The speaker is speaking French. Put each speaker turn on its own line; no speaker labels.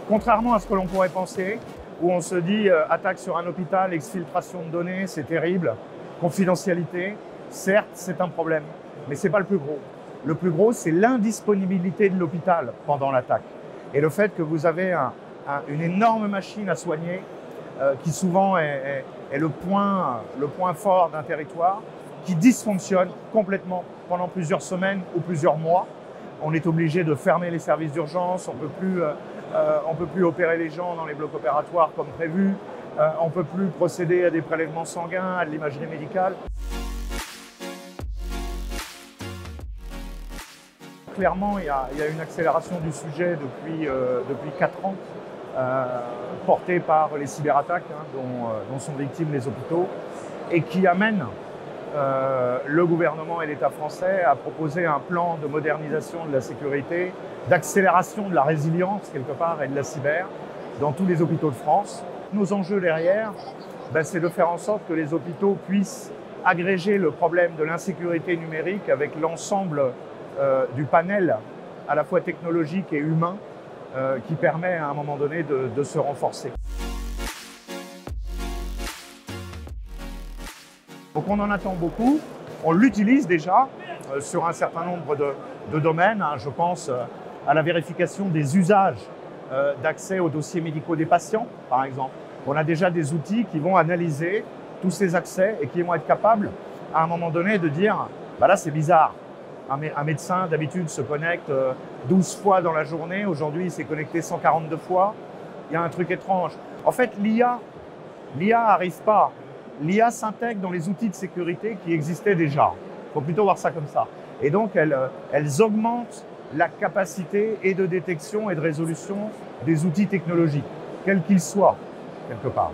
Contrairement à ce que l'on pourrait penser, où on se dit attaque sur un hôpital, exfiltration de données, c'est terrible, confidentialité, certes c'est un problème, mais ce n'est pas le plus gros. Le plus gros, c'est l'indisponibilité de l'hôpital pendant l'attaque. Et le fait que vous avez une énorme machine à soigner, qui souvent est le point fort d'un territoire, qui dysfonctionne complètement pendant plusieurs semaines ou plusieurs mois. On est obligé de fermer les services d'urgence, on peut plus opérer les gens dans les blocs opératoires comme prévu, on ne peut plus procéder à des prélèvements sanguins, à de l'imagerie médicale. Clairement, il y a une accélération du sujet depuis 4 ans, portée par les cyberattaques dont sont victimes les hôpitaux, et qui amène le gouvernement et l'État français à proposer un plan de modernisation de la sécurité, d'accélération de la résilience quelque part et de la cyber dans tous les hôpitaux de France. Nos enjeux derrière, c'est de faire en sorte que les hôpitaux puissent agréger le problème de l'insécurité numérique avec l'ensemble du panel à la fois technologique et humain qui permet à un moment donné de se renforcer. Donc on en attend beaucoup, on l'utilise déjà sur un certain nombre de domaines. Je pense à la vérification des usages d'accès aux dossiers médicaux des patients, par exemple. On a déjà des outils qui vont analyser tous ces accès et qui vont être capables, à un moment donné, de dire là c'est bizarre. Un médecin, d'habitude, se connecte 12 fois dans la journée. Aujourd'hui, il s'est connecté 142 fois. Il y a un truc étrange. En fait, l'IA n'arrive pas. L'IA s'intègre dans les outils de sécurité qui existaient déjà. Il faut plutôt voir ça comme ça. Et donc, elles augmentent la capacité et de détection et de résolution des outils technologiques, quels qu'ils soient, quelque part.